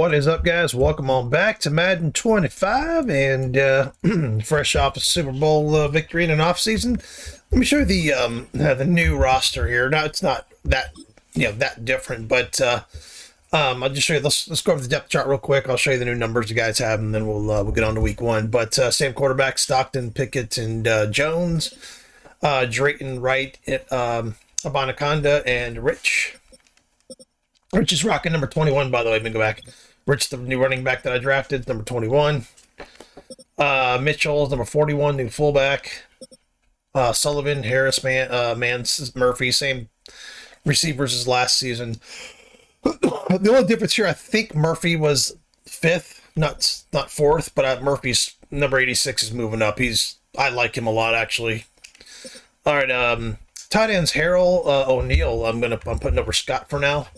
What is up, guys? Welcome on back to Madden 25 and fresh off a Super Bowl victory in an offseason. Let me show you the new roster here. Now, it's not that that different, but I'll just show you. Let's go over the depth chart real quick. I'll show you the new numbers you guys have, and then we'll get on to week one. But same quarterback: Stockton, Pickett, and Jones, Drayton, Wright, Abanaconda, and Rich. Rich is rocking number 21, by the way. Let me go back. Rich, the new running back that I drafted, number 21. Mitchell, number 41, new fullback. Sullivan, Harris, Mans, Murphy, same receivers as last season. The only difference here, I think Murphy was 5th, not 4th, but Murphy's number 86 is moving up. I like him a lot, actually. All right, tight ends, Harold O'Neal. I'm putting over Scott for now.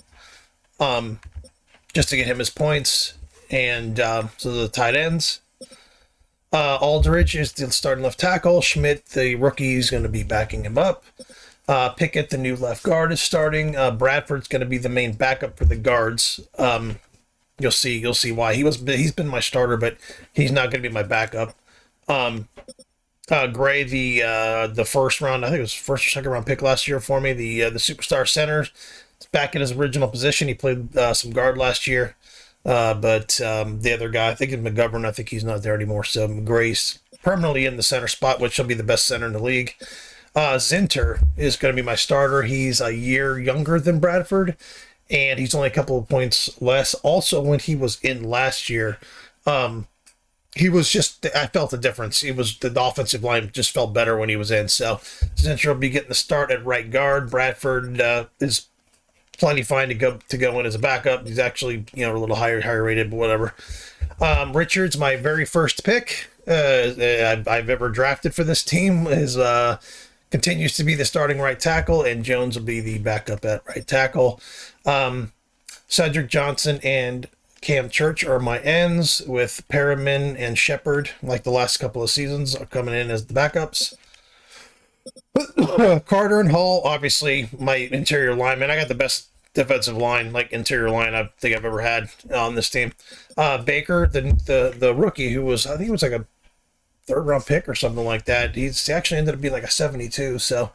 Just to get him his points, and so the tight ends. Aldridge is the starting left tackle. Schmidt, the rookie, is going to be backing him up. Pickett, the new left guard, is starting. Bradford's going to be the main backup for the guards. You'll see why. He's been my starter, but he's not going to be my backup. Gray, the first round, I think it was first or second round pick last year for me. The superstar center. Back in his original position. He played some guard last year, but the other guy, I think it's McGovern, I think he's not there anymore. So Gray's permanently in the center spot, which will be the best center in the league. Zinter is going to be my starter. He's a year younger than Bradford, and he's only a couple of points less. Also, when he was in last year, he was just, I felt the difference. The offensive line just felt better when he was in. So Zinter will be getting the start at right guard. Bradford is plenty fine to go in as a backup. He's actually a little higher rated, but whatever. Richards, my very first pick I've ever drafted for this team, continues to be the starting right tackle, and Jones will be the backup at right tackle. Cedric Johnson and Cam Church are my ends, with Perriman and Shepard, like the last couple of seasons, are coming in as the backups. Carter and Hall, obviously my interior lineman. I got the best defensive line, like interior line, I think I've ever had on this team. Baker, the rookie, who was, I think it was like a third round pick or something like that. He's actually ended up being like a 72. So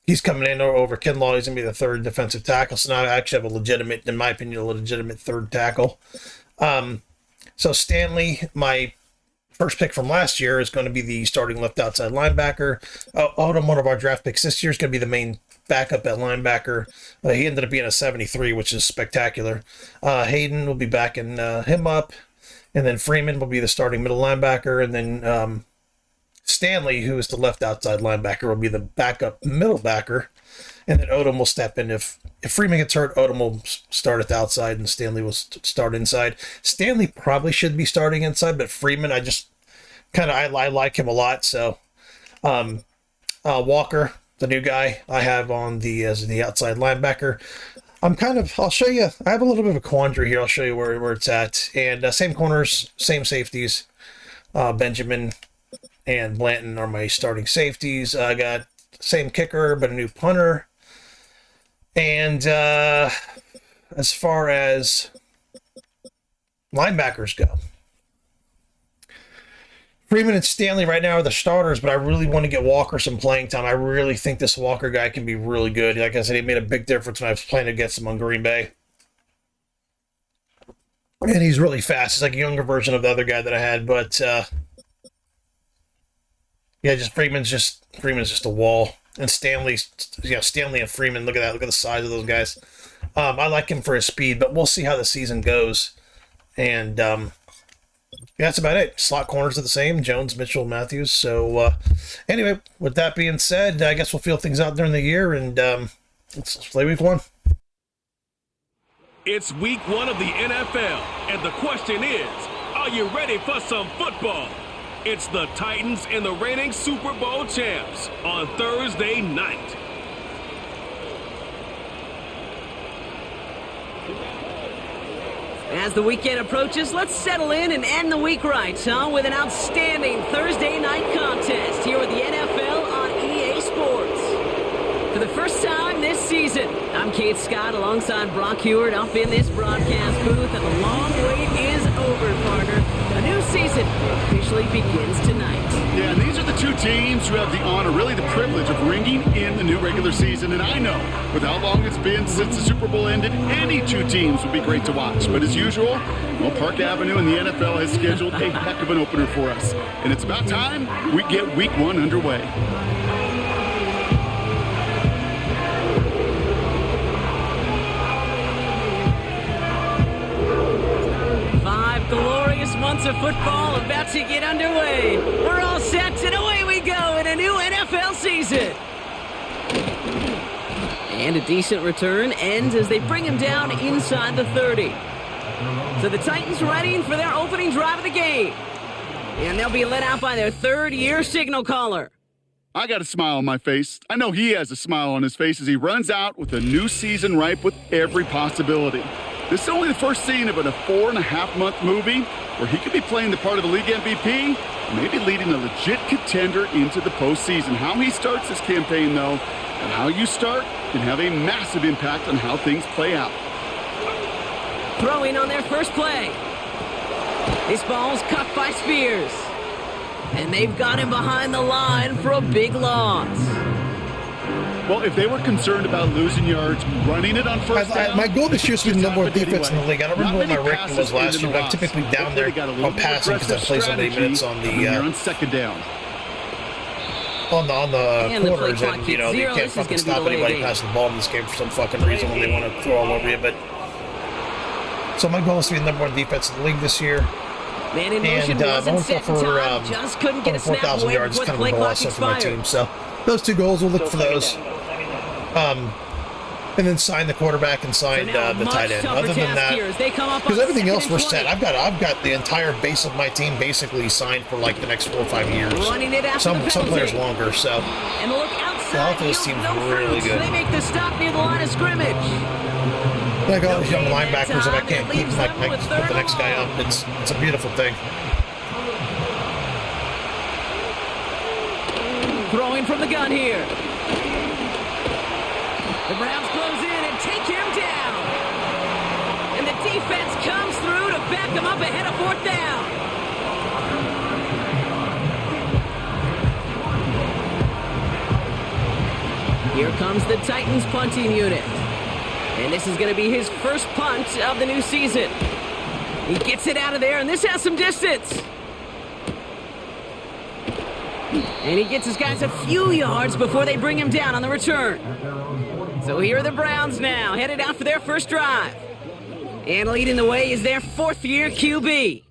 he's coming in over Kinlaw. He's gonna be the third defensive tackle. So now I actually have a legitimate, in my opinion, a legitimate third tackle. So Stanley, my first pick from last year, is going to be the starting left outside linebacker. Odom, one of our draft picks this year, is going to be the main backup at linebacker. He ended up being a 73, which is spectacular. Hayden will be backing him up. And then Freeman will be the starting middle linebacker. And then Stanley, who is the left outside linebacker, will be the backup middle backer. And then Odom will step in. If Freeman gets hurt, Odom will start at the outside and Stanley will start inside. Stanley probably should be starting inside, but Freeman, I just I like him a lot. So Walker, the new guy I have on as the outside linebacker. I'll show you, I have a little bit of a quandary here. I'll show you where it's at. And same corners, same safeties. Benjamin and Blanton are my starting safeties. I got same kicker, but a new punter. And as far as linebackers go, Freeman and Stanley right now are the starters, but I really want to get Walker some playing time. I really think this Walker guy can be really good. Like I said, he made a big difference when I was playing against him on Green Bay. And he's really fast. He's like a younger version of the other guy that I had, but Freeman's just a wall. And Stanley and Freeman, look at that. Look at the size of those guys. I like him for his speed, but we'll see how the season goes. And that's about it. Slot corners are the same: Jones, Mitchell, Matthews. So anyway, with that being said, I guess we'll feel things out during the year, and let's play week one. It's week one of the NFL, and the question is, are you ready for some football? It's the Titans and the reigning Super Bowl champs on Thursday night. As the weekend approaches, let's settle in and end the week right, with an outstanding Thursday night contest here with the NFL on EA Sports. For the first time this season, I'm I'm Kate Scott alongside Brock Heward up in this broadcast booth, and the long wait is over, partner. A new season officially begins tonight. Yeah, and these are the two teams who have the honor, really the privilege of ringing in the new regular season. And I know, with how long it's been since the Super Bowl ended, any two teams would be great to watch. But as usual, well, Park Avenue and the NFL has scheduled a heck of an opener for us. And it's about time we get Week 1 underway. Glorious months of football about to get underway. We're all set, and away we go in a new NFL season. And a decent return ends as they bring him down inside the 30. So the Titans ready for their opening drive of the game. And they'll be led out by their third-year signal caller. I got a smile on my face. I know he has a smile on his face as he runs out with a new season ripe with every possibility. This is only the first scene of a 4.5-month movie where he could be playing the part of the league MVP, maybe leading a legit contender into the postseason. How he starts this campaign, though, and how you start can have a massive impact on how things play out. Throwing on their first play. This ball's cut by Spears. And they've got him behind the line for a big loss. Well, if they were concerned about losing yards, running it on first down... My goal this year is to be the number one defense in the league. I don't remember what my ranking was last year, but I'm typically down there on passing because I play so many minutes on the... on second down. On the quarters, and, you know, they can't fucking stop anybody passing the ball in this game for some fucking reason when they want to throw all over you, but... So my goal is to be the number one defense in the league this year. Man in motion wasn't set in time, just couldn't get a snap 4,000 away yards is before the kind of play a goal clock also for my expired. team, so those two goals, we'll look for those. And then sign the quarterback and sign the tight end. Other than that, because everything else we're set. I've got the entire base of my team basically signed for like the next 4 or 5 years. Some players longer. So and look outside, all those teams really good. They make the stop near the line of scrimmage. Like all these young linebackers that I can't keep put the next guy up. It's a beautiful thing. Throwing from the gun here. The Browns close in and take him down. And the defense comes through to back him up ahead of fourth down. Here comes the Titans punting unit. And this is going to be his first punt of the new season. He gets it out of there, and this has some distance. And he gets his guys a few yards before they bring him down on the return. So here are the Browns now, headed out for their first drive. And leading the way is their fourth-year QB.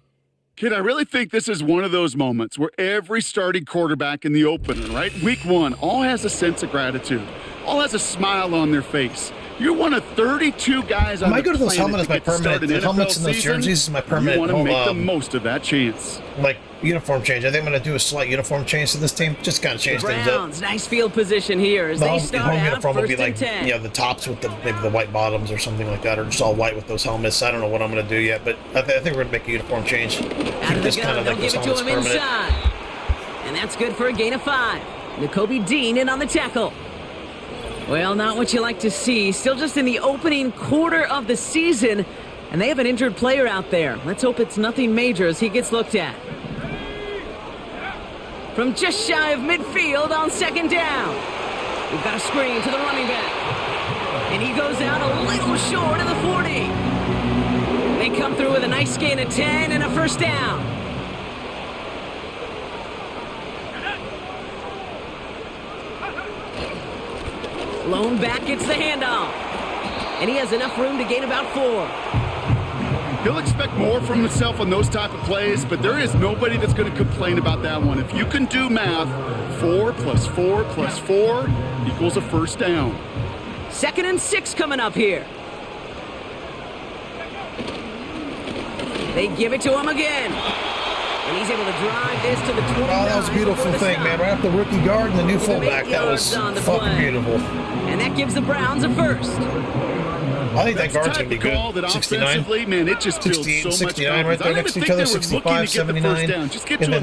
Kid, I really think this is one of those moments where every starting quarterback in the opener, right, Week 1, all has a sense of gratitude, all has a smile on their face. You're one of 32 guys on the planet. I go to those helmets as my permanent. The helmets and those jerseys is my permanent. You want to make the most of that chance. Like uniform change. I think I'm going to do a slight uniform change to this team. Just kind of change things up. Nice field position here as they start out uniform will be like 10. The tops with maybe the white bottoms or something like that, or just all white with those helmets. I don't know what I'm going to do yet, but I think we're going to make a uniform change. Out of the gun, they'll give it to him inside, and that's good for a gain of 5. Nakobe Dean in on the tackle. Well, not what you like to see. Still just in the opening quarter of the season, and they have an injured player out there. Let's hope it's nothing major as he gets looked at. From just shy of midfield on second down. We've got a screen to the running back. And he goes out a little short of the 40. They come through with a nice gain of 10 and a first down. Lone back gets the handoff. And he has enough room to gain about 4. He'll expect more from himself on those type of plays, but there is nobody that's going to complain about that one. If you can do math, 4 plus 4 plus 4 equals a first down. 2nd and 6 coming up here. They give it to him again. And he's able to drive this to the 29. Oh, that was a beautiful thing, man. Right after the rookie guard and the new fullback. That was fucking beautiful. And that gives the Browns a first. I think that guard's going to be good. 69, man, it just 68, so 69 right there next to each other, 65, 79. And then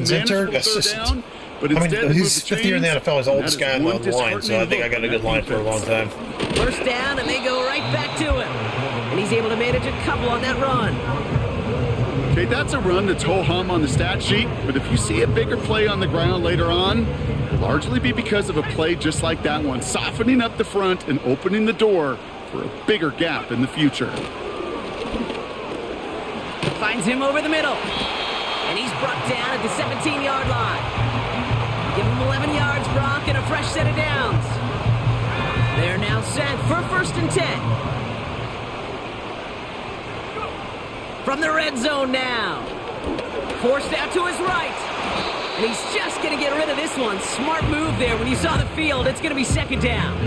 Zinter, assistant. I mean, he's 50 years in the NFL. He's the oldest guy on the line, so I think I got a good line for a long time. First down, and they go right back to him. And he's able to manage a couple on that run. Okay, that's a run that's ho-hum on the stat sheet, but if you see a bigger play on the ground later on, it'll largely be because of a play just like that one, softening up the front and opening the door for a bigger gap in the future. Finds him over the middle. And he's brought down at the 17-yard line. Give him 11 yards, Brock, and a fresh set of downs. They're now set for 1st and 10. From the red zone now. Forced out to his right. And he's just going to get rid of this one. Smart move there. When you saw the field, it's going to be 2nd down.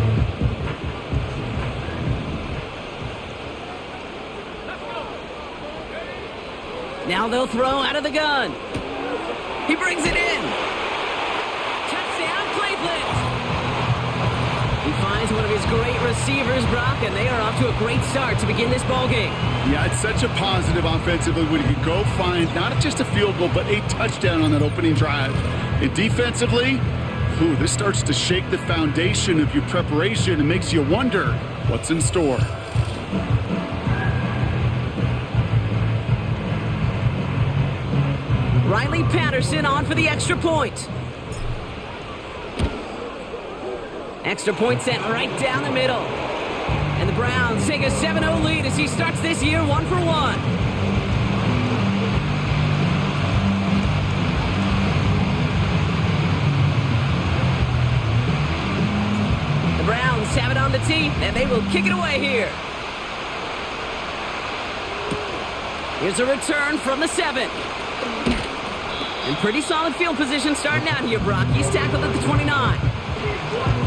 Now they'll throw out of the gun. He brings it in. Touchdown, Cleveland. He finds one of his great receivers, Brock, and they are off to a great start to begin this ballgame. Yeah, it's such a positive offensively when you can go find not just a field goal, but a touchdown on that opening drive. And defensively, this starts to shake the foundation of your preparation and makes you wonder what's in store. Riley Patterson on for the extra point. Extra point set right down the middle. And the Browns take a 7-0 lead as he starts this year 1 for 1. The Browns have it on the tee, and they will kick it away here. Here's a return from the 7. And pretty solid field position starting out here, Brock. He's tackled at the 29.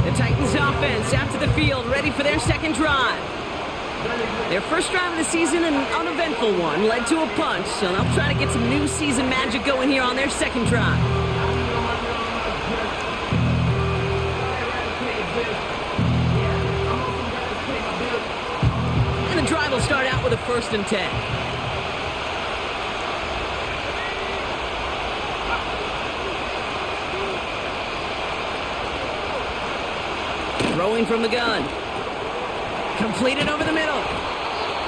The Titans offense out to the field, ready for their second drive. Their first drive of the season, an uneventful one, led to a punch, so they'll try to get some new season magic going here on their second drive. And the drive will start out with a 1st and 10. Throwing from the gun. Completed over the middle.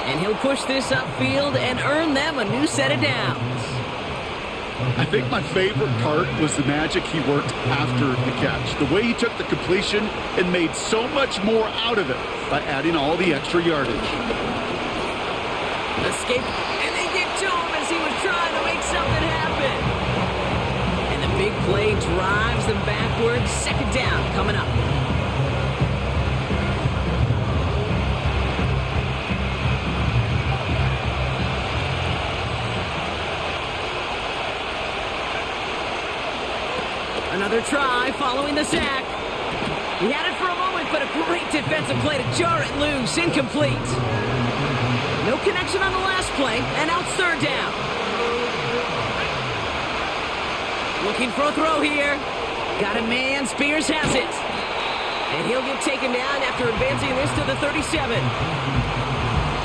And he'll push this upfield and earn them a new set of downs. I think my favorite part was the magic he worked after the catch. The way he took the completion and made so much more out of it by adding all the extra yardage. Escape, and they get to him as he was trying to make something happen. And the big play drives them backwards. 2nd down coming up. Another try following the sack. He had it for a moment, but a great defensive play to jar it loose. Incomplete. No connection on the last play, and now it's 3rd down. Looking for a throw here. Got a man. Spears has it. And he'll get taken down after advancing this to the 37.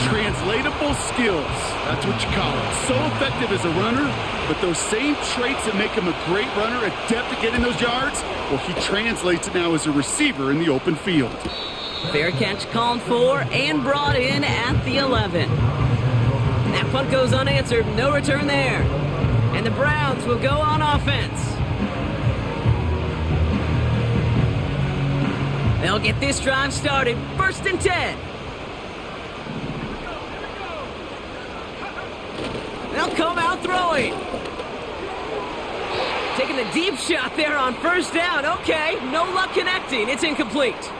Translatable skills. That's what you call it. So effective as a runner, but those same traits that make him a great runner, adept at getting those yards, well, he translates it now as a receiver in the open field. Fair catch called for and brought in at the 11. That punt goes unanswered. No return there. And the Browns will go on offense. They'll get this drive started. 1st and 10. They'll come out throwing. Taking the deep shot there on 1st down. Okay, no luck connecting. It's incomplete.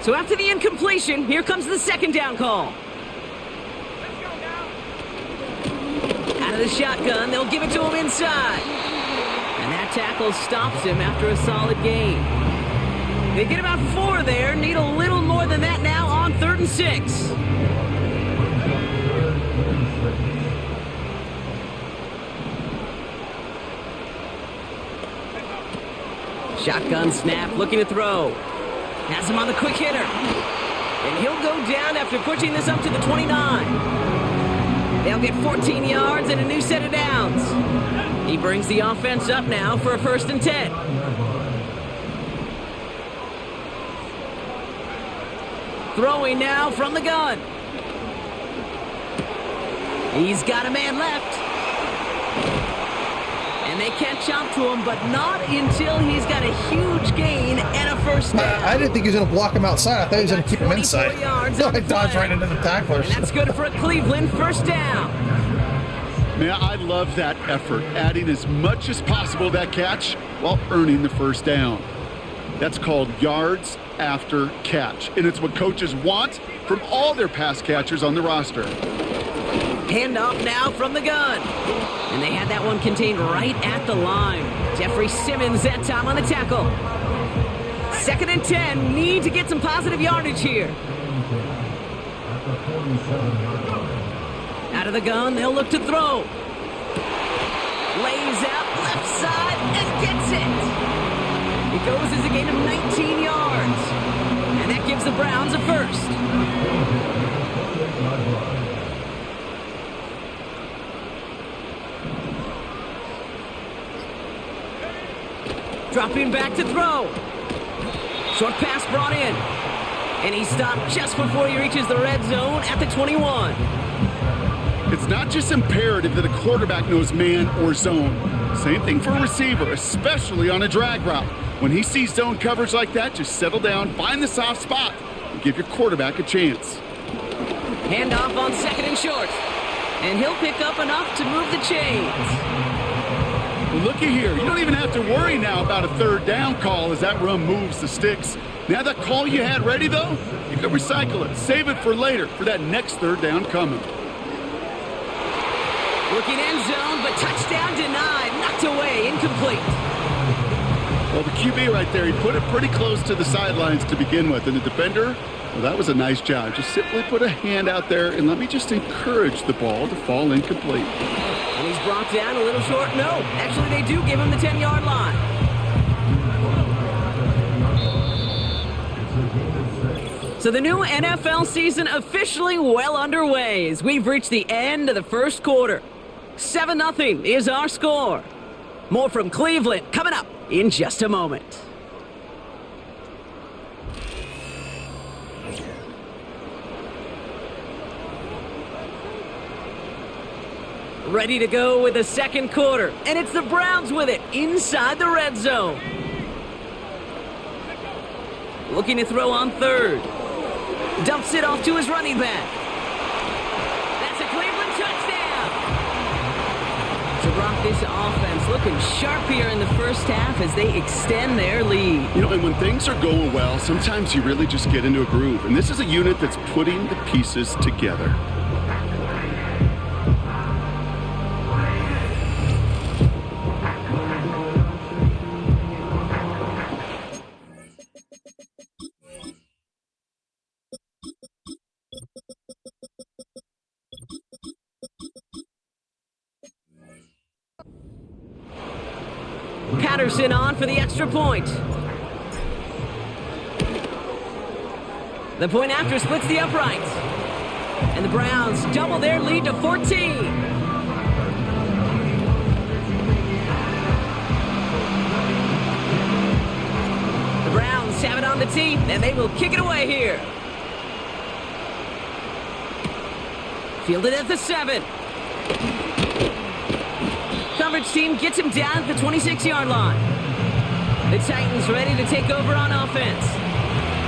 So after the incompletion, here comes the 2nd down call. Out of the shotgun, they'll give it to him inside. And that tackle stops him after a solid gain. They get about 4 there, need a little more than that now on 3rd and 6. Shotgun snap, looking to throw. Has him on the quick hitter. And he'll go down after pushing this up to the 29. They'll get 14 yards and a new set of downs. He brings the offense up now for a 1st and 10. Throwing now from the gun. He's got a man left. And they can't jump to him, but not until he's got a huge gain and a first down. I didn't think he was going to block him outside. I thought he was going to keep him inside. No, I dodged right into the tacklers. And that's good for a Cleveland first down. Man, I love that effort, adding as much as possible to that catch while earning the first down. That's called yards after catch, and it's what coaches want from all their pass catchers on the roster. Handoff now from the gun. And they had that one contained right at the line. Jeffrey Simmons that time on the tackle. 2nd and 10. Need to get some positive yardage here. Out of the gun, they'll look to throw. Lays out left side and gets it. It goes as a gain of 19 yards. And that gives the Browns a first. Dropping back to throw. Short pass brought in. And he stopped just before he reaches the red zone at the 21. It's not just imperative that a quarterback knows man or zone. Same thing for a receiver, especially on a drag route. When he sees zone coverage like that, just settle down, find the soft spot, and give your quarterback a chance. Handoff on 2nd and short. And he'll pick up enough to move the chains. Well, looky here. You don't even have to worry now about a 3rd down call as that run moves the sticks. Now that call you had ready, though, you can recycle it. Save it for later for that next 3rd down coming. Looking end zone, but touchdown denied. Knocked away, incomplete. Well, the QB right there, he put it pretty close to the sidelines to begin with. And the defender, well, that was a nice job. Just simply put a hand out there and let me just encourage the ball to fall incomplete. And he's brought down a little short. No, actually they do give him the 10-yard line. So the new NFL season officially well underway as we've reached the end of the first quarter. 7-0 is our score. More from Cleveland coming up in just a moment. Ready to go with the second quarter, and it's the Browns with it inside the red zone. Looking to throw on 3rd. Dumps it off to his running back. That's a Cleveland touchdown. To rock this offense looking sharp here in the first half as they extend their lead. You know, and when things are going well, sometimes you really just get into a groove. And this is a unit that's putting the pieces together. Patterson on for the extra point. The point after splits the uprights. And the Browns double their lead to 14. The Browns have it on the tee, and they will kick it away here. Fielded at the 7. Coverage team gets him down at the 26-yard line. The Titans ready to take over on offense.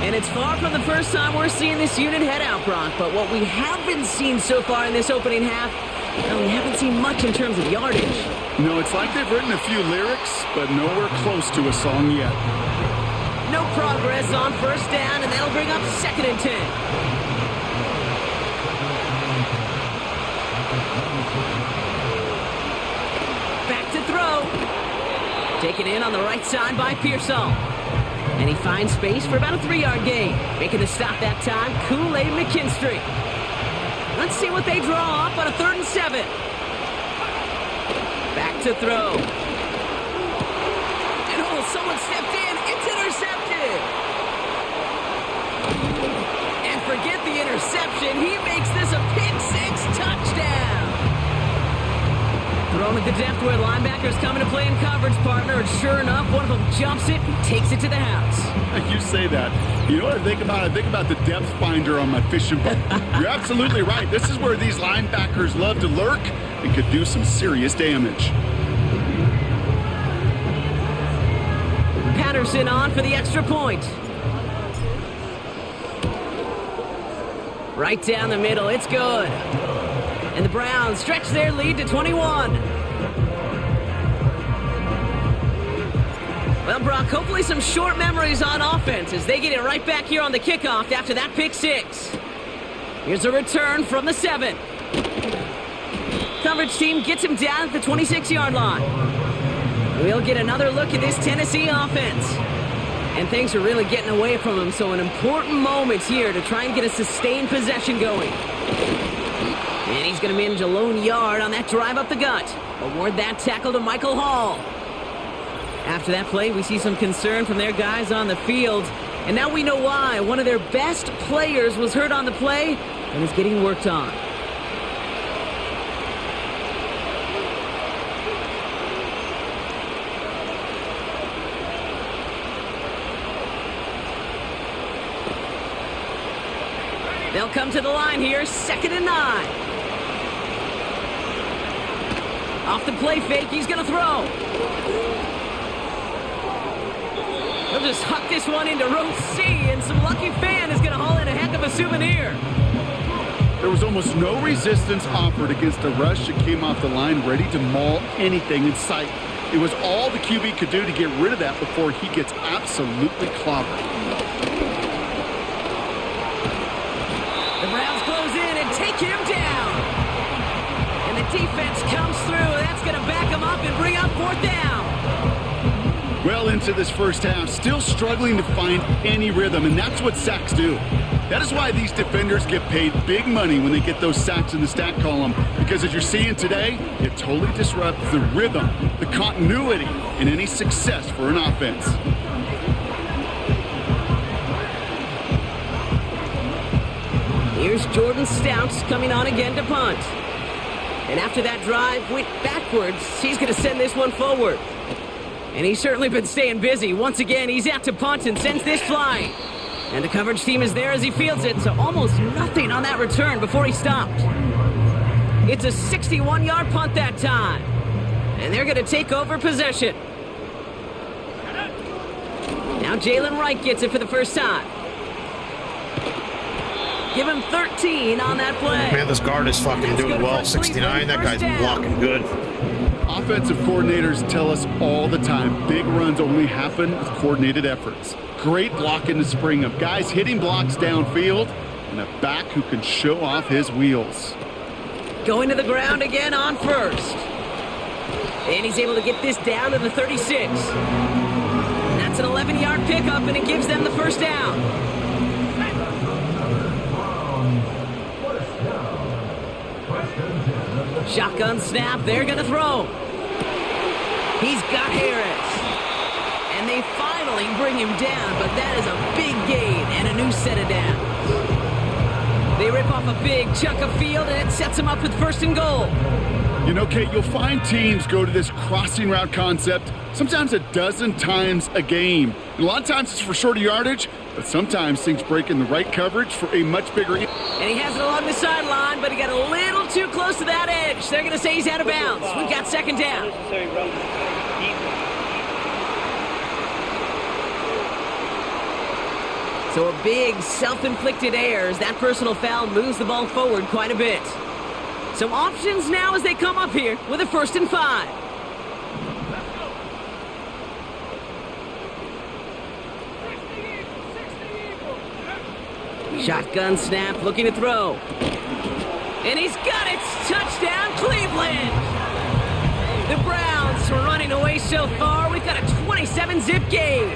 And it's far from the first time we're seeing this unit head out, Brock. But what we haven't seen so far in this opening half, well, we haven't seen much in terms of yardage. No, it's like they've written a few lyrics, but nowhere close to a song yet. No progress on first down, and that'll bring up 2nd and 10. Taken in on the right side by Pearsall. And he finds space for about a 3-yard gain. Making the stop that time, Kool-Aid McKinstry. Let's see what they draw up on a 3rd and 7. Back to throw. And oh, someone stepped in. It's intercepted. And forget the interception. He makes this a pick-6 touchdown. Thrown at the depth where linebacker linebackers coming to play in coverage, partner, and sure enough, one of them jumps it and takes it to the house. You say that. You know what I think about? I think about the depth finder on my fishing boat. You're absolutely right. This is where these linebackers love to lurk and could do some serious damage. Patterson on for the extra point. Right down the middle, it's good. And the Browns stretch their lead to 21. Well, Brock, hopefully some short memories on offense as they get it right back here on the kickoff after that pick six. Here's a return from the 7. Coverage team gets him down at the 26-yard line. We'll get another look at this Tennessee offense. And things are really getting away from him, so an important moment here to try and get a sustained possession going. And he's going to manage a lone yard on that drive up the gut. Award that tackle to Michael Hall. After that play, we see some concern from their guys on the field. And now we know why. One of their best players was hurt on the play and is getting worked on. They'll come to the line here, 2nd and 9. Off the play fake, he's going to throw. They'll just huck this one into row C, and some lucky fan is going to haul in a heck of a souvenir. There was almost no resistance offered against a rush that came off the line ready to maul anything in sight. It was all the QB could do to get rid of that before he gets absolutely clobbered. The Browns close in and take him down. And the defense comes through. That's going to back him up and bring up 4th down. Well into this first half, still struggling to find any rhythm, and that's what sacks do. That is why these defenders get paid big money when they get those sacks in the stat column, because as you're seeing today, it totally disrupts the rhythm, the continuity, and any success for an offense. Here's Jordan Stouts coming on again to punt. And after that drive went backwards, he's going to send this one forward. And he's certainly been staying busy. Once again, he's out to punt and sends this flying. And the coverage team is there as he fields it, so almost nothing on that return before he stopped. It's a 61-yard punt that time. And they're going to take over possession. Now Jalen Wright gets it for the first time. Give him 13 on that play. Man, this guard is fucking doing well. 69, that guy's blocking good. Offensive coordinators tell us all the time, big runs only happen with coordinated efforts. Great blocking to spring them. Guys hitting blocks downfield, and a back who can show off his wheels. Going to the ground again on first. And he's able to get this down to the 36. That's an 11-yard pickup, and it gives them the first down. Shotgun snap, they're going to throw. He's got Harris. And they finally bring him down, but that is a big gain and a new set of downs. They rip off a big chunk of field, and it sets them up with 1st and goal. You know, Kate, you'll find teams go to this crossing route concept sometimes a dozen times a game. And a lot of times it's for shorter yardage, but sometimes things break in the right coverage for a much bigger... And he has it along the sideline, but he got a little too close to that edge. They're going to say he's out of bounds. We've got 2nd down. So a big self-inflicted error as that personal foul moves the ball forward quite a bit. Some options now as they come up here with a 1st and 5. Shotgun snap, looking to throw. And he's got it! Touchdown, Cleveland! The Browns are running away so far. We've got a 27-zip game.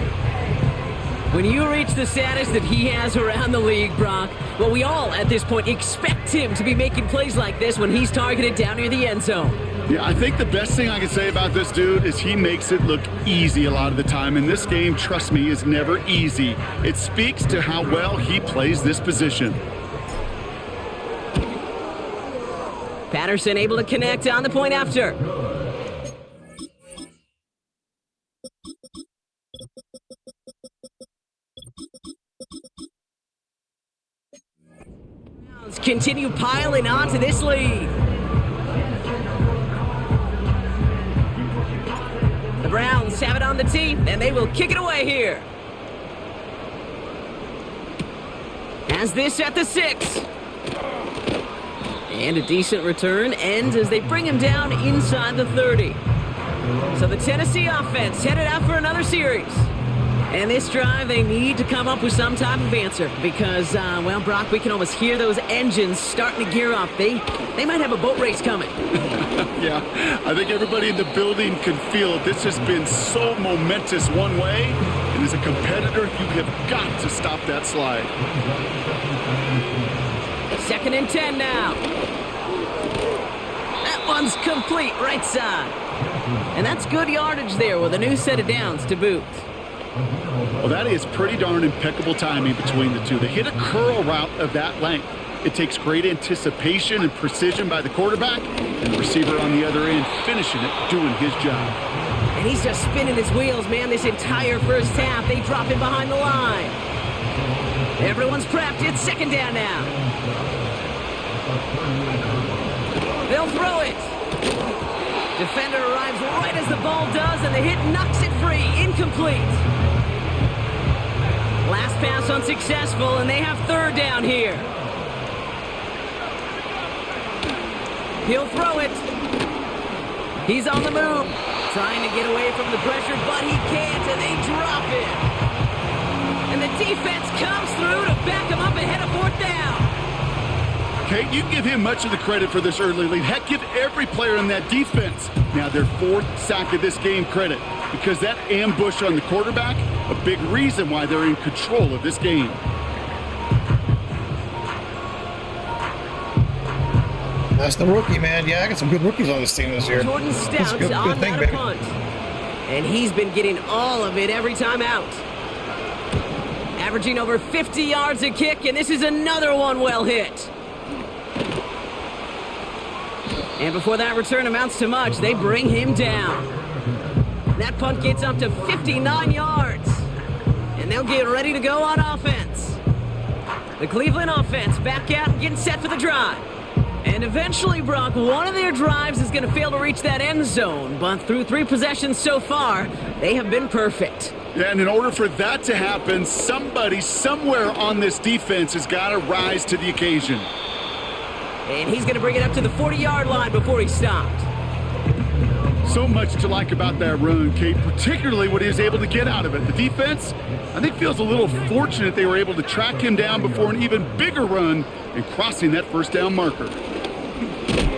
When you reach the status that he has around the league, Brock, well, we all at this point expect him to be making plays like this when he's targeted down near the end zone. Yeah, I think the best thing I can say about this dude is he makes it look easy a lot of the time. And this game, trust me, is never easy. It speaks to how well he plays this position. Patterson able to connect on the point after. continue piling onto this lead. The Browns have it on the tee, and they will kick it away here. Has this at the 6. And a decent return ends as they bring him down inside the 30. So the Tennessee offense headed out for another series. And this drive, they need to come up with some type of answer because, well, Brock, we can almost hear those engines starting to gear up. They might have a boat race coming. Yeah, I think everybody in the building can feel it. This has been so momentous one way, and as a competitor, you have got to stop that slide. 2nd and 10 now. That one's complete right side. And that's good yardage there with a new set of downs to boot. Well, that is pretty darn impeccable timing between the two. They hit a curl route of that length. It takes great anticipation and precision by the quarterback, and the receiver on the other end finishing it, doing his job. And he's just spinning his wheels, man, this entire first half. They drop him behind the line. Everyone's prepped. It's 2nd down now. They'll throw it. Defender arrives right as the ball does, and the hit knocks it free. Incomplete. Last pass unsuccessful, and they have 3rd down here. He'll throw it. He's on the move, trying to get away from the pressure, but he can't, and they drop it. And the defense comes through to back him up ahead of 4th down. Kate, you give him much of the credit for this early lead. Heck, give every player in that defense now their 4th sack of this game credit, because that ambush on the quarterback, a big reason why they're in control of this game. That's the rookie, man. Yeah, I got some good rookies on this team this year. Jordan Stout on that punt. And he's been getting all of it every time out. Averaging over 50 yards a kick, and this is another one well hit. And before that return amounts to much, they bring him down. That punt gets up to 59 yards. And they'll get ready to go on offense. The Cleveland offense back out and getting set for the drive. And eventually, Brock, one of their drives is going to fail to reach that end zone. But through 3 possessions so far, they have been perfect. Yeah, and in order for that to happen, somebody somewhere on this defense has got to rise to the occasion. And he's going to bring it up to the 40-yard line before he stopped. So much to like about that run, Kate, particularly what he was able to get out of it. The defense, I think, feels a little fortunate they were able to track him down before an even bigger run and crossing that 1st down marker.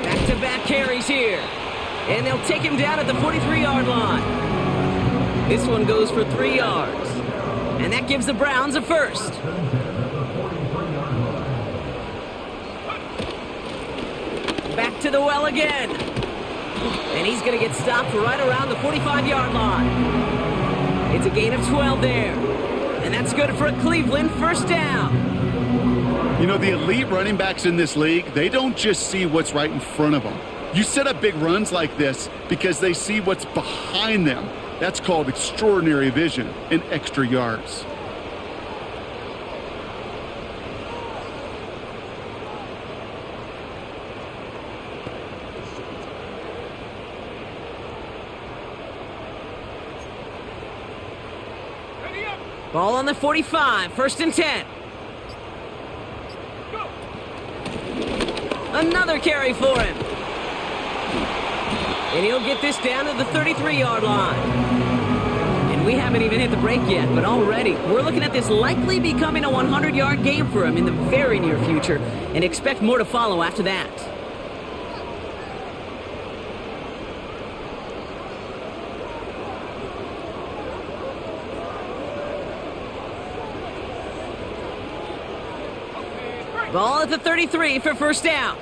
Back-to-back carries here. And they'll take him down at the 43-yard line. This one goes for 3 yards. And that gives the Browns a 1st. Back to the well again. And he's going to get stopped right around the 45-yard line. It's a gain of 12 there. And that's good for a Cleveland 1st down. You know, the elite running backs in this league, they don't just see what's right in front of them. You set up big runs like this because they see what's behind them. That's called extraordinary vision and extra yards. Ball on the 45, 1st and 10. Another carry for him. And he'll get this down to the 33-yard line. And we haven't even hit the break yet, but already we're looking at this likely becoming a 100-yard game for him in the very near future, and expect more to follow after that. Ball at the 33 for 1st down.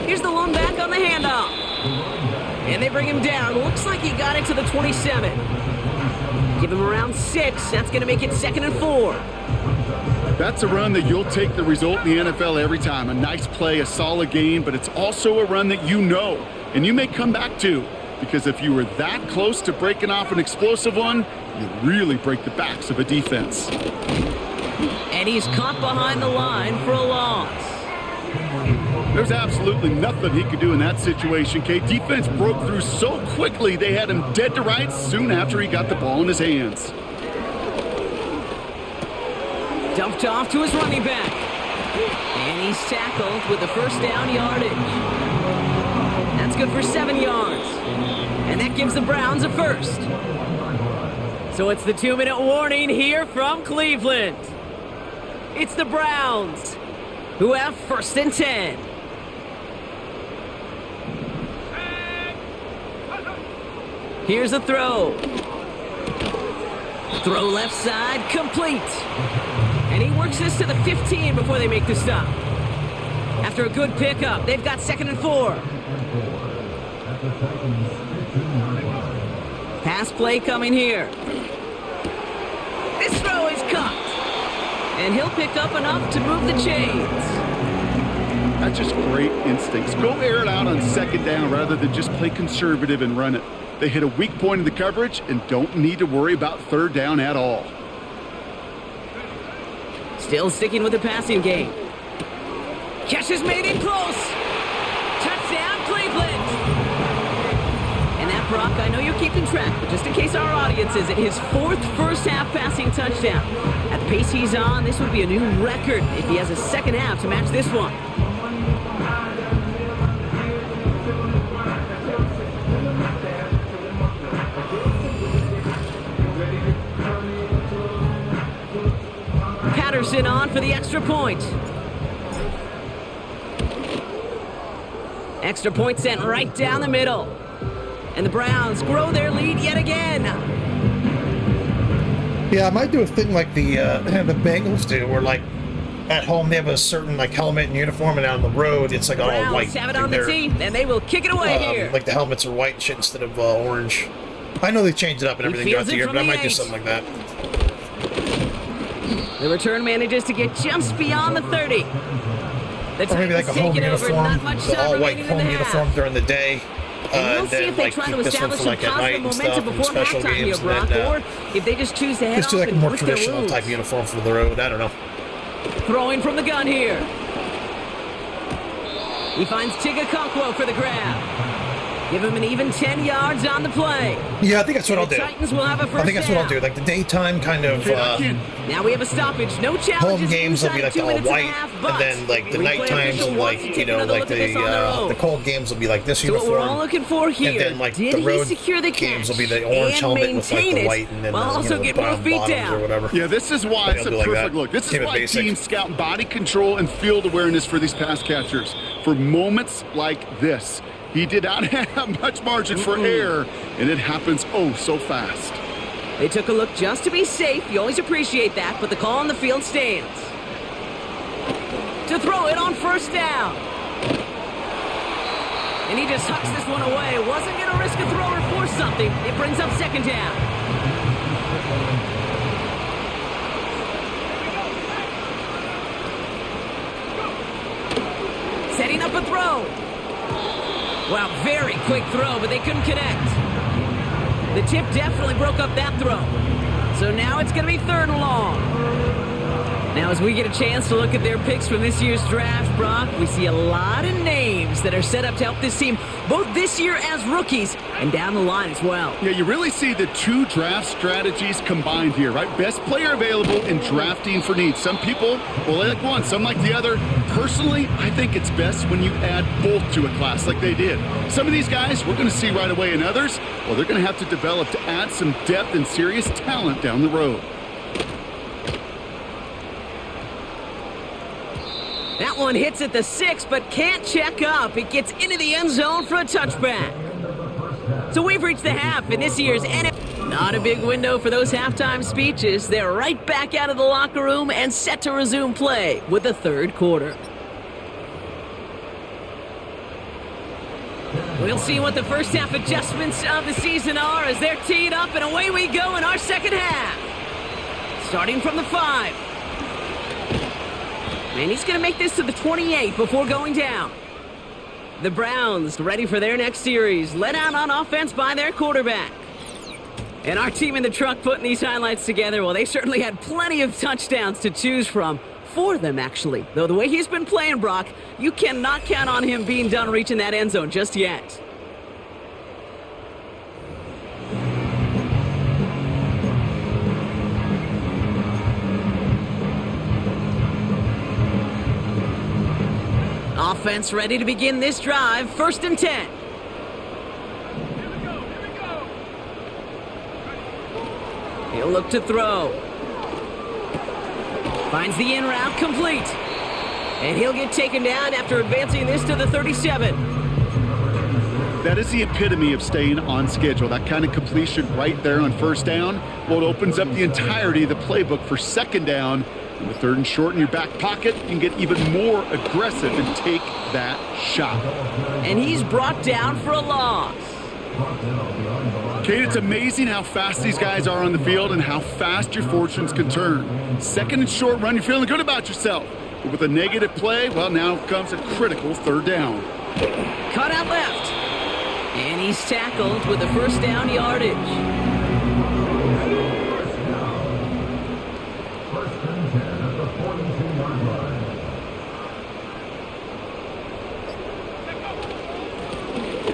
Here's the lone back on the handoff. And they bring him down. Looks like he got it to the 27. Give him around 6. That's going to make it 2nd and 4. That's a run that you'll take the result in the NFL every time. A nice play, a solid gain, but it's also a run that you know and you may come back to because if you were that close to breaking off an explosive one, you really break the backs of a defense. And he's caught behind the line for a loss. There's absolutely nothing he could do in that situation, Kate. Defense broke through so quickly they had him dead to rights soon after he got the ball in his hands. Dumped off to his running back. And he's tackled with the first down yardage. That's good for 7 yards. And that gives the Browns a first. So it's the 2-minute warning here from Cleveland. It's the Browns who have 1st and 10. Here's a throw. Throw left side, complete. And he works this to the 15 before they make the stop. After a good pickup, they've got 2nd and 4. Pass play coming here. This throw is caught. And he'll pick up enough to move the chains. That's just great instincts. Go air it out on 2nd down rather than just play conservative and run it. They hit a weak point in the coverage and don't need to worry about 3rd down at all. Still sticking with the passing game. Catch is made in close. Touchdown, Cleveland. And that, Brock, I know you're keeping track, but just in case our audience isn't, his 4th first-half passing touchdown. At the pace he's on, this would be a new record if he has a 2nd half to match this one. Patterson on for the extra point. Extra point sent right down the middle. And the Browns grow their lead yet again. Yeah, I might do a thing like the Bengals do, where like at home they have a certain like helmet and uniform, and on the road it's like all Browns white. have it on the team, and they will kick it away here. Like the helmets are white and shit instead of orange. I know they changed it up and everything throughout the year, but I might do something like that. The return manages to get just beyond the 30. The Or maybe like a home uniform, the all-white home uniform during the day. And we'll see if they try to establish some positive momentum before halftime here, Brock, or if they just choose to head off do like a and more work their traditional moves. type uniform for the road. I don't know. Throwing from the gun here. He finds Tigakonkwo for the grab. Give him an even 10 yards on the play. Yeah, I think that's what I'll do. Titans will have a first I think that's what I'll do. down. Like the daytime kind of Now we have a stoppage. No challenges. home games will be like all white, and then like the night times will like like the cold games will be like this So uniform. what we're all looking for here, And then like did the road he secure the games catch will be the orange and helmet with like the maintain white and then while also get more brown feet bottoms down. or whatever. Yeah, this is why Maybe it's I'll a do like perfect that. look. This is Keep it why basic. teams scout body control and field awareness for these pass catchers. For moments like this, he did not have much margin for error, and it happens oh so fast. They took a look just to be safe. You always appreciate that, but the call on the field stands. To throw it on first down. And he just hucks this one away. Wasn't going to risk a throw or force something. It brings up 2nd down. Setting up a throw. Wow, very quick throw, but they couldn't connect. The tip definitely broke up that throw. So now it's going to be 3rd and long. Now as we get a chance to look at their picks from this year's draft, Brock, we see a lot of names that are set up to help this team, both this year as rookies and down the line as well. Yeah, you really see the 2 draft strategies combined here, right? Best player available and drafting for need. Some people will like one, some like the other. Personally, I think it's best when you add both to a class like they did. Some of these guys we're going to see right away, and others, well, they're going to have to develop to add some depth and serious talent down the road. That one hits at the 6, but can't check up. It gets into the end zone for a touchback. So we've reached the half in this year's NFL. Not a big window for those halftime speeches. They're right back out of the locker room and set to resume play with the 3rd quarter. We'll see what the first half adjustments of the season are as they're teed up, and away we go in our 2nd half. Starting from the 5. And he's going to make this to the 28 before going down. The Browns ready for their next series, led out on offense by their quarterback. And our team in the truck putting these highlights together, well, they certainly had plenty of touchdowns to choose from. For them, actually. Though the way he's been playing, Brock, you cannot count on him being done reaching that end zone just yet. Offense ready to begin this drive. 1st and 10. He'll look to throw. Finds the in route complete. And he'll get taken down after advancing this to the 37. That is the epitome of staying on schedule. That kind of completion right there on 1st down. Well, it opens up the entirety of the playbook for 2nd down. And with 3rd and short in your back pocket, you can get even more aggressive and take that shot. And he's brought down for a loss. Kate, it's amazing how fast these guys are on the field and how fast your fortunes can turn. 2nd and short run, you're feeling good about yourself. But with a negative play, well, now comes a critical 3rd down. Cut out left. And he's tackled with the 1st down yardage.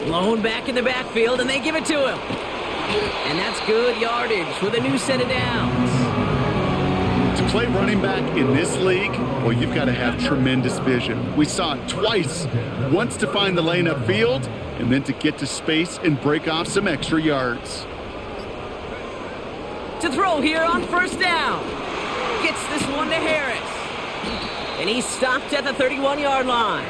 Blown back in the backfield, and they give it to him. And that's good yardage with a new set of downs. To play running back in this league, well, you've got to have tremendous vision. We saw it twice. Once to find the lane upfield, and then to get to space and break off some extra yards. To throw here on 1st down. Gets this one to Harris. And he's stopped at the 31-yard line.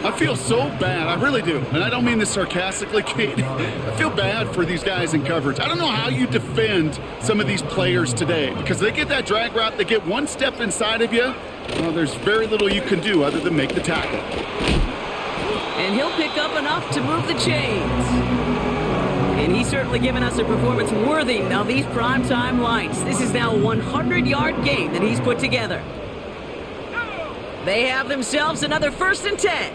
I feel so bad. I really do. And I don't mean this sarcastically, Kate. I feel bad for these guys in coverage. I don't know how you defend some of these players today because they get that drag route, they get one step inside of you. Well, there's very little you can do other than make the tackle. And he'll pick up enough to move the chains. And he's certainly given us a performance worthy of these primetime lights. This is now a 100-yard game that he's put together. They have themselves another 1st and 10.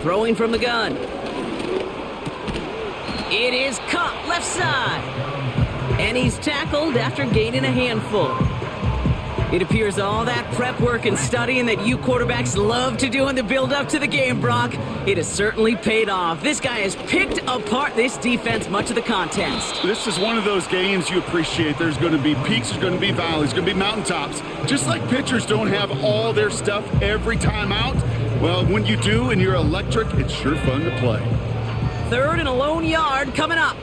Throwing from the gun. It is caught left side. And he's tackled after gaining a handful. It appears all that prep work and studying that you quarterbacks love to do in the build-up to the game, Brock, it has certainly paid off. This guy has picked apart this defense much of the contest. This is one of those games you appreciate. There's going to be peaks, there's going to be valleys, there's going to be mountaintops. Just like pitchers don't have all their stuff every time out, well, when you do and you're electric, it's sure fun to play. 3rd and a lone yard coming up.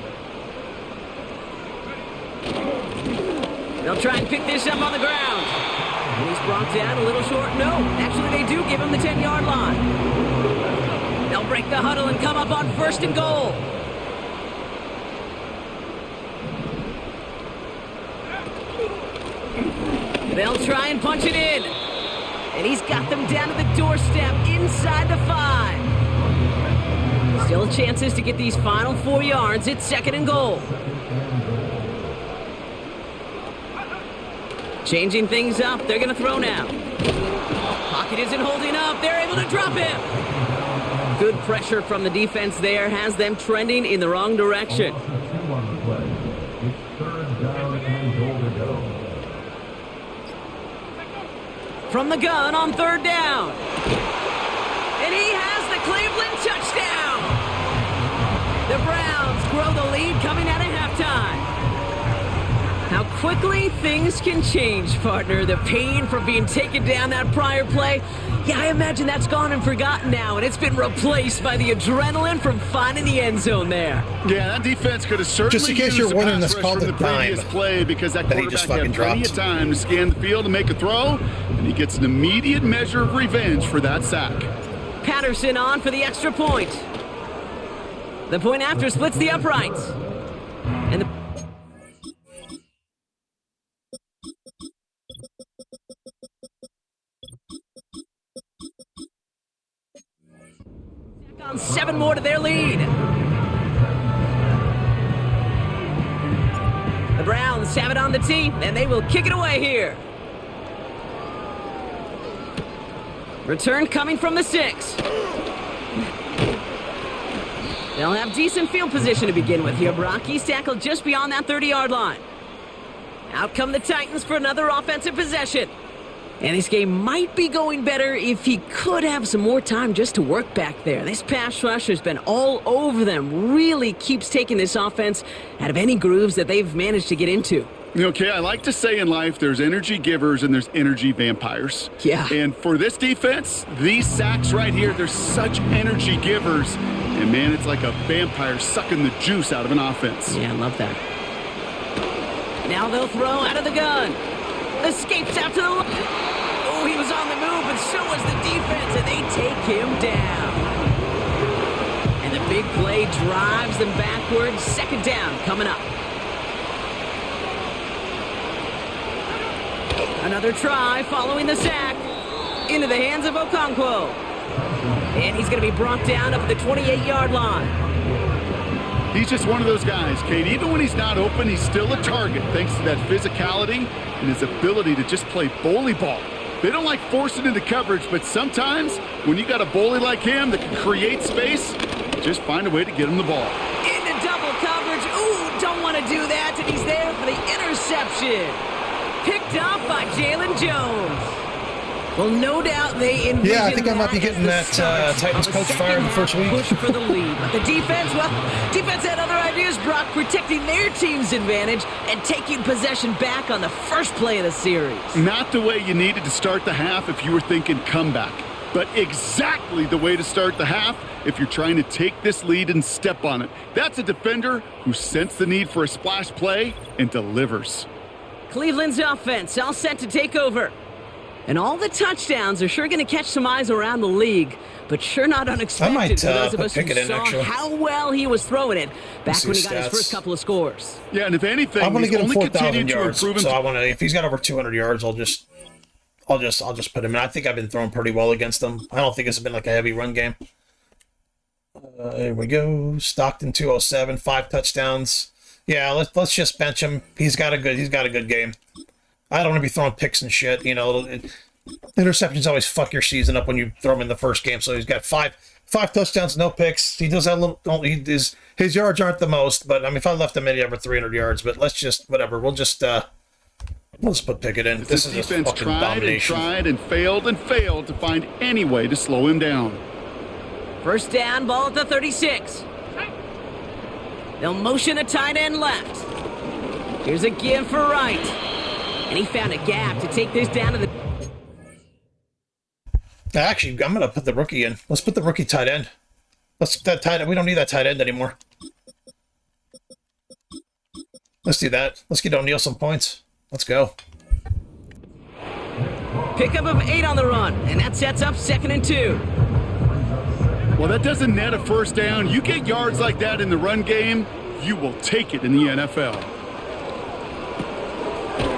They'll try and pick this up on the ground. And he's brought down a little short. No, actually they do give him the 10-yard line. They'll break the huddle and come up on 1st and goal. They'll try and punch it in. And he's got them down to the doorstep inside the 5. Still chances to get these final 4 yards. It's 2nd and goal. Changing things up. They're going to throw now. Pocket isn't holding up. They're able to drop him. Good pressure from the defense there has them trending in the wrong direction. From the gun on 3rd down. And he has the Cleveland touchdown. The Browns grow the lead coming out of halftime. How quickly things can change, partner. The pain from being taken down that prior play, yeah, I imagine that's gone and forgotten now, and it's been replaced by the adrenaline from finding the end zone there. Yeah, that defense could have certainly just in case you're wondering, that's called a dime. Play because that quarterback had plenty of dropped. time to scan the field and make a throw, and he gets an immediate measure of revenge for that sack. Patterson on for the extra point. The point after splits the uprights. And the on 7 more to their lead. The Browns have it on the tee, and they will kick it away here. Return coming from the 6. They'll have decent field position to begin with here. Brock, he's tackled just beyond that 30-yard line. Out come the Titans for another offensive possession. And this game might be going better if he could have some more time just to work back there. This pass rush has been all over them. Really keeps taking this offense out of any grooves that they've managed to get into. Okay, I like to say in life there's energy givers and there's energy vampires. Yeah. And for this defense, these sacks right here, they're such energy givers. And man, it's like a vampire sucking the juice out of an offense. Yeah, I love that. Now they'll throw out of the gun. Escapes out to the left. Oh, he was on the move, but so was the defense, and they take him down. And the big play drives them backwards. Second down coming up. Another try following the sack. Into the hands of Okonkwo. And he's going to be brought down up at the 28-yard line. He's just one of those guys, Kate. Even when he's not open, he's still a target thanks to that physicality and his ability to just play bully ball. They don't like forcing into coverage, but sometimes when you got a bully like him that can create space, just find a way to get him the ball. Into double coverage. Ooh, don't want to do that. And he's there for the interception. Picked off by Jalen Jones. Well, no doubt they envision I think I might be getting that Titans coach fired the first week. Push for the lead. But the defense, defense had other ideas, Brock, protecting their team's advantage and taking possession back on the first play of the series. Not the way you needed to start the half if you were thinking comeback, but exactly the way to start the half if you're trying to take this lead and step on it. That's a defender who sensed the need for a splash play and delivers. Cleveland's offense all set to take over. And all the touchdowns are sure going to catch some eyes around the league, but sure not unexpected I might for those of us who pick it in, saw actually. how well he was throwing it back when he got his first couple of scores. Yeah, and if anything, I'm going to he's get him only 4,000 continued to yards. improve. So I want to. If he's got over 200 yards, I'll just put him in. I think I've been throwing pretty well against them. I don't think it's been like a heavy run game. Here we go. Stockton 207, 5 touchdowns. Yeah, let's just bench him. He's got a good game. I don't want to be throwing picks and shit. You know, interceptions always fuck your season up when you throw him in the first game. So he's got five touchdowns, no picks. He does have a little. His yards aren't the most, but I mean, if I left him in, he'd have 300 yards. But let's just whatever. We'll just put Pickett in. This is defense fucking tried domination. and failed to find any way to slow him down. First down, ball at the 36. They'll motion a tight end left. Here's a give for Wright. And he found a gap to take this down to the... Actually, I'm going to put the rookie in. Let's put the rookie tight end. We don't need that tight end anymore. Let's do that. Let's get O'Neal some points. Let's go. Pickup of 8 on the run, and that sets up 2nd and 2. Well, that doesn't net a first down. You get yards like that in the run game, you will take it in the NFL.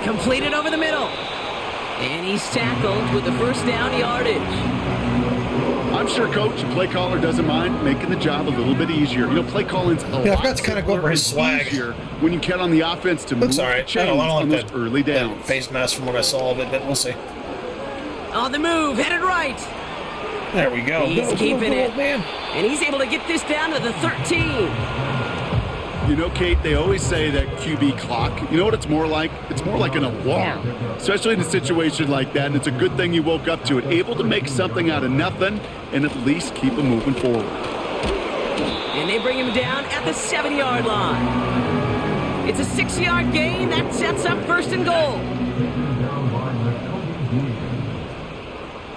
Completed over the middle. And he's tackled with the first down yardage. I'm sure coach, play caller doesn't mind making the job a little bit easier. You know, play calling's a lot I've got to kind of go over his swag. easier when you count on the offense to Looks move all right. the chains I don't on like those early that downs. face mask from what I saw of it, but we'll see. On the move, headed right. There we go. He's Go, keeping it. man. And he's able to get this down to the 13. You know, Kate, they always say that QB clock, you know what it's more like? It's more like an alarm, especially in a situation like that. And it's a good thing you woke up to it, able to make something out of nothing and at least keep them moving forward. And they bring him down at the 7-yard line. It's a 6-yard gain. That sets up 1st and goal.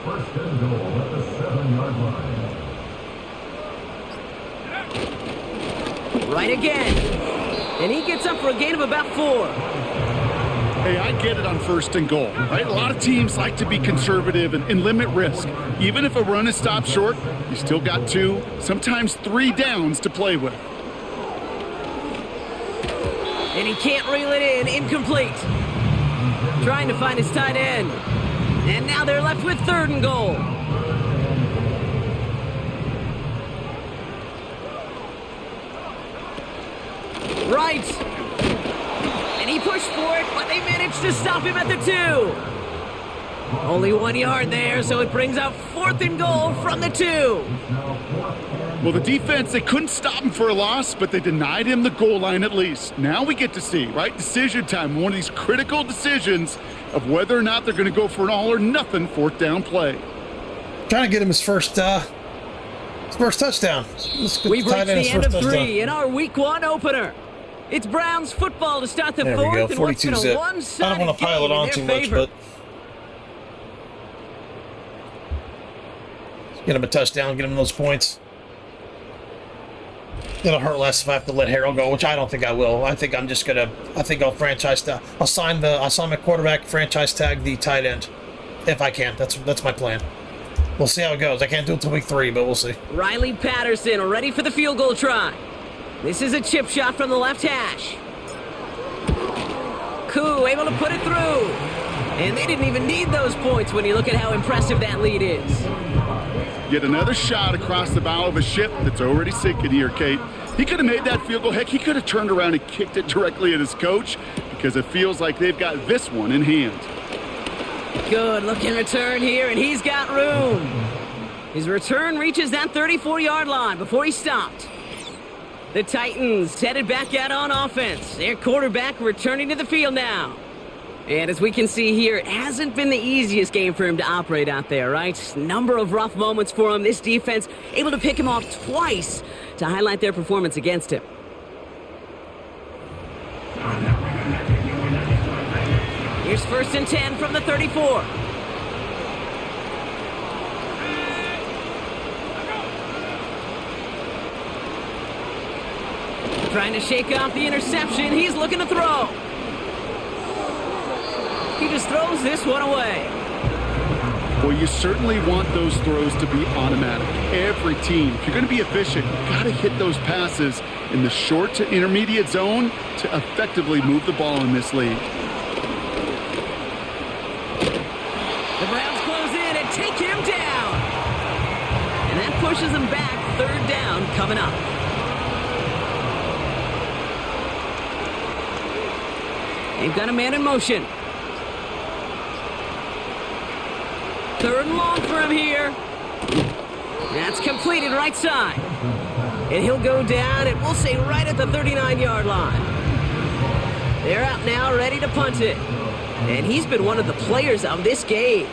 First and goal at the 7-yard line. Right again. And he gets up for a gain of about 4. Hey, I get it on 1st and goal, right? A lot of teams like to be conservative and limit risk. Even if a run is stopped short, you still got 2, sometimes 3 downs to play with. And he can't reel it in. Incomplete. Trying to find his tight end. And now they're left with 3rd and goal. Right. And he pushed for it, but they managed to stop him at the 2. Only 1 yard there, so it brings up 4th and goal from the 2. Well, the defense, they couldn't stop him for a loss, but they denied him the goal line at least. Now we get to see, right? Decision time, one of these critical decisions of whether or not they're going to go for an all-or-nothing 4th down play. Trying to get him his first touchdown. We've reached the end of 3 in our Week 1 opener. It's Browns football to start the 4th, and what's been a one-sided I don't want to pile it on too much, but get him a touchdown, get him those points. It'll hurt less if I have to let Harrell go, which I don't think I will. I think I'll franchise tag. I'll sign my quarterback, franchise tag the tight end, if I can. That's my plan. We'll see how it goes. I can't do it till week 3, but we'll see. Riley Patterson ready for the field goal try. This is a chip shot from the left hash. Koo able to put it through. And they didn't even need those points when you look at how impressive that lead is. Yet another shot across the bow of a ship that's already sinking here, Kate. He could have made that field goal. Heck, he could have turned around and kicked it directly at his coach because it feels like they've got this one in hand. Good looking return here, and he's got room. His return reaches that 34-yard line before he stopped. The Titans headed back out on offense. Their quarterback returning to the field now. And as we can see here, it hasn't been the easiest game for him to operate out there, right? Number of rough moments for him. This defense able to pick him off twice to highlight their performance against him. Here's 1st and 10 from the 34. Trying to shake off the interception. He's looking to throw. He just throws this one away. Well, you certainly want those throws to be automatic. Every team, if you're going to be efficient, you've got to hit those passes in the short to intermediate zone to effectively move the ball in this league. The Browns close in and take him down. And that pushes them back. 3rd down coming up. They've got a man in motion. 3rd and long for him here. That's completed right side. And he'll go down, and we'll say right at the 39-yard line. They're out now, ready to punt it. And he's been one of the players of this game.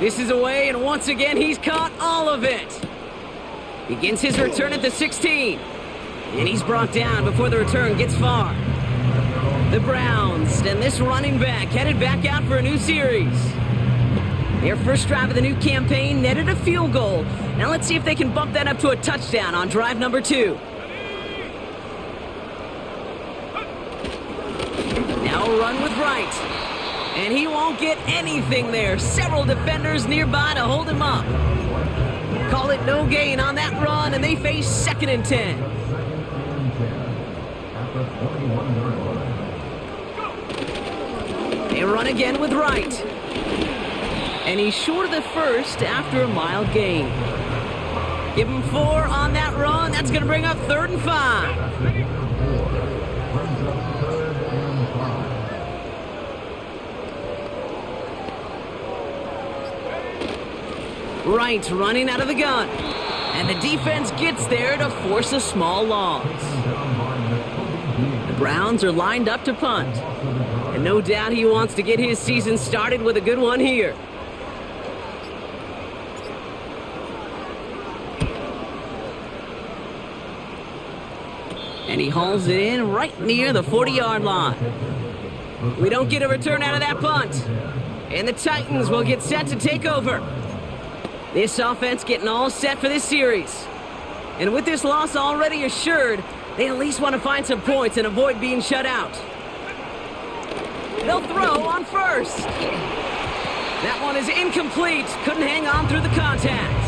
This is away, and once again, he's caught all of it. Begins his return at the 16. And he's brought down before the return gets far. The Browns and this running back headed back out for a new series. Their first drive of the new campaign netted a field goal. Now let's see if they can bump that up to a touchdown on drive number 2. Now a run with Wright. And he won't get anything there. Several defenders nearby to hold him up. Call it no gain on that run, and they face 2nd and 10. They run again with Wright. And he's short of the first after a mild gain. Give him 4 on that run. That's going to bring up 3rd and 5. Wright running out of the gun. And the defense gets there to force a small loss. The Browns are lined up to punt. And no doubt he wants to get his season started with a good one here. And he hauls it in right near the 40-yard line. We don't get a return out of that punt. And the Titans will get set to take over. This offense getting all set for this series. And with this loss already assured, they at least want to find some points and avoid being shut out. They'll throw on 1st. That one is incomplete. Couldn't hang on through the contact.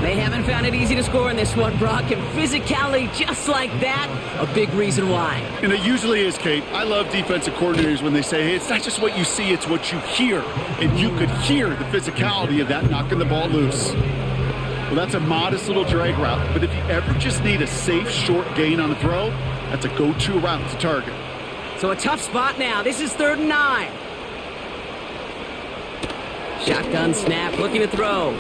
They haven't found it easy to score in this one, Brock, and physicality just like that, a big reason why. And it usually is, Kate. I love defensive coordinators when they say, hey, it's not just what you see, it's what you hear. And you could hear the physicality of that knocking the ball loose. Well, that's a modest little drag route, but if you ever just need a safe, short gain on the throw, that's a go-to route to target. So a tough spot now. This is 3rd and 9. Shotgun snap, looking to throw.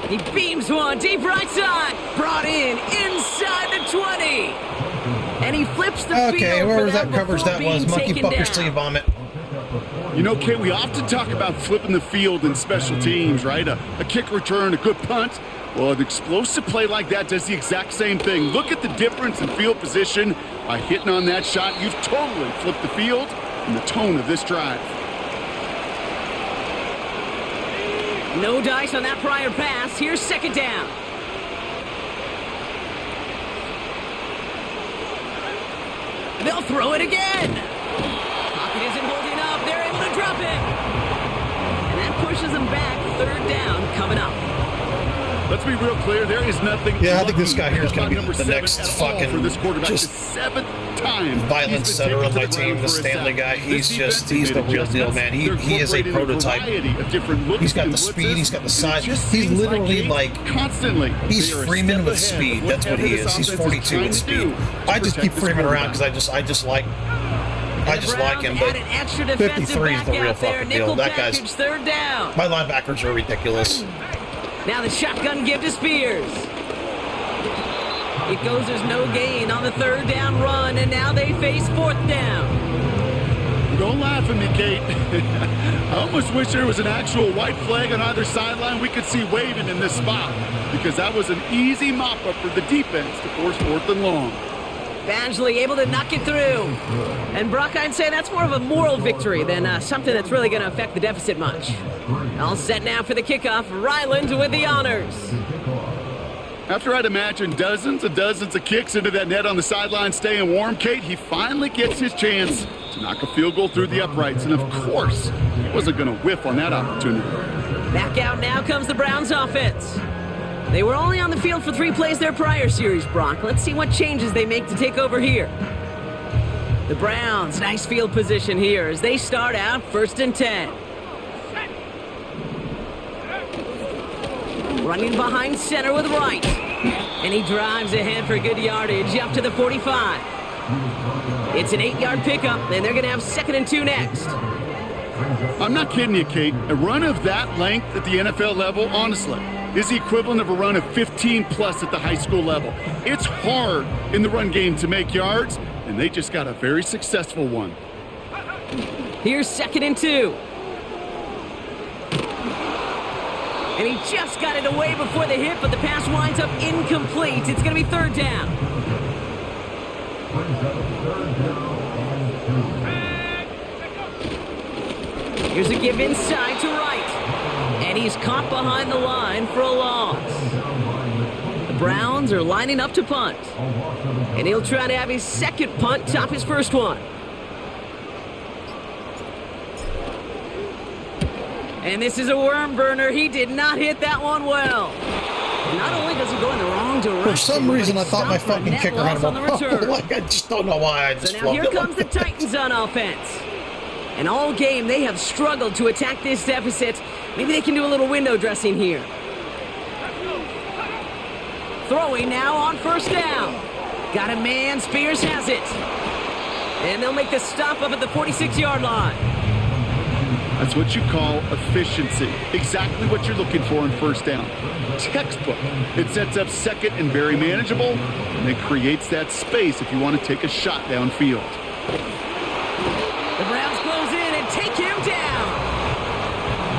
He beams one deep right side. Brought in inside the 20. And he flips the field. Okay, wherever that coverage that was. Monkey fucker sleeve vomit. You know, Kate, we often talk about flipping the field in special teams, right? A kick return, a good punt. Well, an explosive play like that does the exact same thing. Look at the difference in field position. By hitting on that shot, you've totally flipped the field and the tone of this drive. No dice on that prior pass. Here's second down. They'll throw it again. Pocket isn't holding up. They're able to drop it. And that pushes them back. Third down coming up. Let's be real clear. There is nothing. Yeah, I think this guy here is going to be number the next fucking for this quarterback. just the 7th time violent setter on my team, the Stanley guy. He's the real deal, man. He is a prototype. He's got the speed. He's got the size. He's literally like constantly. He's Freeman with speed. That's what he is. He's 42 with speed. I just keep Freeman around because I just like him, but 53 is the real fucking deal. That guy's third down. My linebackers are ridiculous. Now the shotgun give to Spears. It goes, there's no gain on the third down run, and now they face fourth down. Don't laugh at me, Kate. I almost wish there was an actual white flag on either sideline we could see waving in this spot, because that was an easy mop-up for the defense to force 4th and long. Badgley able to knock it through. And Brock, I'd say that's more of a moral victory than something that's really going to affect the deficit much. All set now for the kickoff. Ryland with the honors. After I'd imagine dozens and dozens of kicks into that net on the sideline staying warm, Kate, he finally gets his chance to knock a field goal through the uprights. And of course, he wasn't going to whiff on that opportunity. Back out now comes the Browns offense. They were only on the field for 3 plays their prior series, Brock. Let's see what changes they make to take over here. The Browns, nice field position here as they start out 1st and 10. Running behind center with Wright. And he drives ahead for good yardage up to the 45. It's an 8-yard pickup, and they're going to have 2nd and 2 next. I'm not kidding you, Kate. A run of that length at the NFL level, honestly, is the equivalent of a run of 15-plus at the high school level. It's hard in the run game to make yards, and they just got a very successful one. Here's 2nd and 2. And he just got it away before the hit, but the pass winds up incomplete. It's going to be 3rd down. Here's a give inside to Wright. And he's caught behind the line for a loss. The Browns are lining up to punt. And he'll try to have his 2nd punt top his 1st one. And this is a worm burner. He did not hit that one well. Not only does he go in the wrong direction, for some reason I thought my fucking kicker had him on the return. I just don't know why. I just So now here comes the Titans on offense. And all game they have struggled to attack this deficit. Maybe they can do a little window dressing here. Throwing now on 1st down. Got a man. Spears has it. And they'll make the stop up at the 46-yard line. That's what you call efficiency. Exactly what you're looking for in 1st down. Textbook. It sets up 2nd and very manageable, and it creates that space if you want to take a shot downfield. The Browns close in and take him down.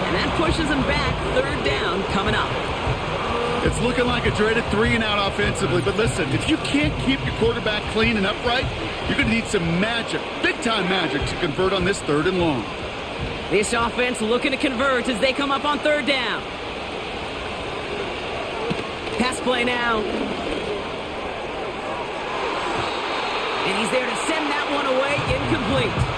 And that pushes him back. 3rd down coming up. It's looking like a dreaded 3-and-out offensively, but listen, if you can't keep your quarterback clean and upright, you're going to need some magic, big-time magic, to convert on this 3rd and long. This offense looking to convert as they come up on 3rd down. Pass play now. And he's there to send that one away, incomplete.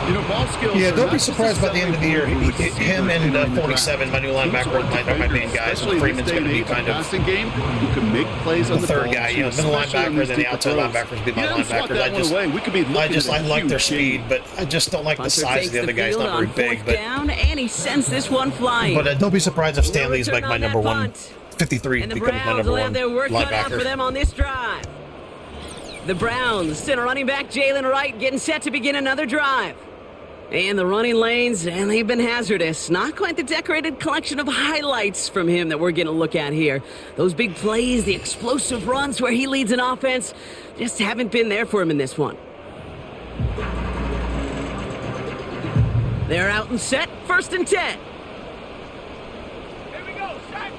You know, ball skills. Yeah, don't be surprised by the end of the year. Him and 47, my new linebacker, are my main guys, and Freeman's going to be kind of game. You can make plays on the 3rd guy. You know, middle linebacker, then the outside linebackers be my linebackers. I like their speed, but I just don't like the size of the other guys. Not very big, but down, and he sends this one flying. But don't be surprised if Stanley's like my number one. 53 becomes my number one their work cut out for linebacker. them on this drive. The Browns send a running back, Jalen Wright, getting set to begin another drive. And the running lanes, and they've been hazardous. Not quite the decorated collection of highlights from him that we're going to look at here. Those big plays, the explosive runs where he leads an offense, just haven't been there for him in this one. They're out and set, 1st and 10. Here we go, set.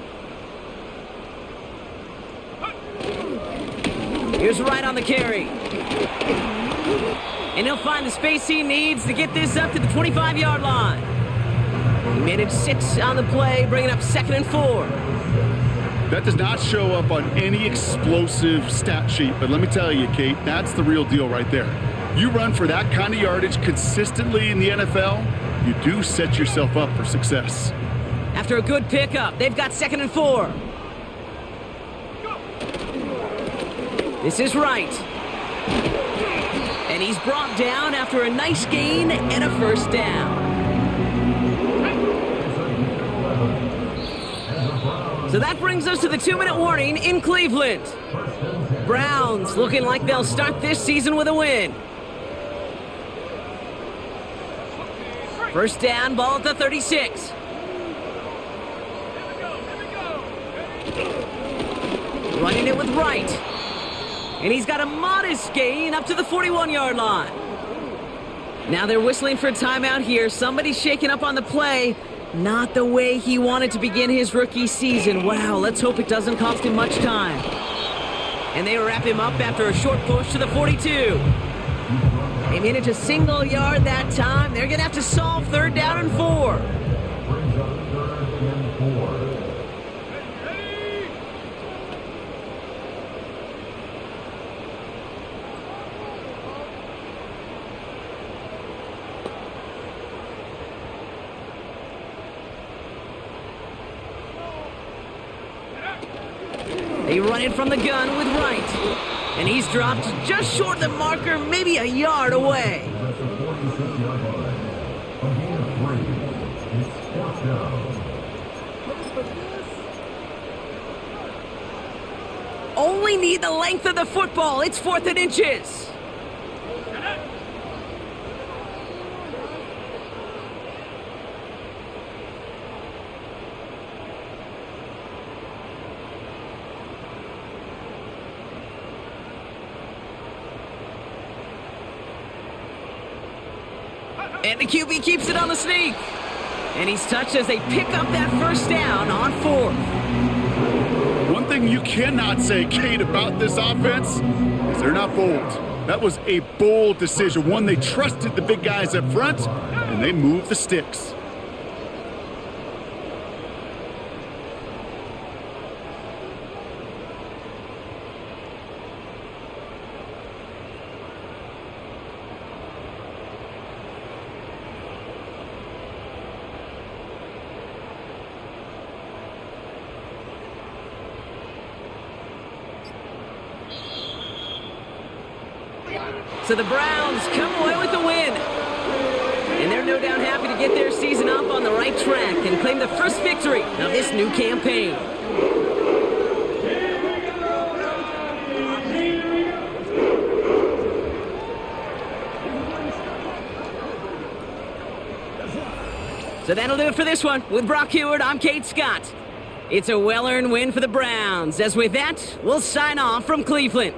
Here's Wright on the carry. And he'll find the space he needs to get this up to the 25-yard line. He managed 6 on the play, bringing up 2nd and 4. That does not show up on any explosive stat sheet, but let me tell you, Kate, that's the real deal right there. You run for that kind of yardage consistently in the NFL, you do set yourself up for success. After a good pickup, they've got 2nd and 4. This is Wright. And he's brought down after a nice gain and a 1st down. So that brings us to the 2-minute warning in Cleveland. Browns looking like they'll start this season with a win. 1st down, ball at the 36. Running it with Wright. And he's got a modest gain up to the 41-yard line. Now they're whistling for a timeout here. Somebody's shaking up on the play. Not the way he wanted to begin his rookie season. Wow, let's hope it doesn't cost him much time. And they wrap him up after a short push to the 42. They managed a single yard that time. They're going to have to solve 3rd down and 4. Brings up 3rd and 4. They run it from the gun with Wright. And he's dropped just short of the marker, maybe a yard away. That's the 46-yard line. A gain of 3. It's 4th down. Only need the length of the football. It's 4th and inches. And the QB keeps it on the sneak. And he's touched as they pick up that 1st down on 4th. One thing you cannot say, Kate, about this offense is they're not bold. That was a bold decision, one they trusted the big guys up front, and they moved the sticks. So the Browns come away with the win. And they're no doubt happy to get their season off on the right track and claim the first victory of this new campaign. So that'll do it for this one. With Brock Huard, I'm Kate Scott. It's a well-earned win for the Browns. As with that, we'll sign off from Cleveland.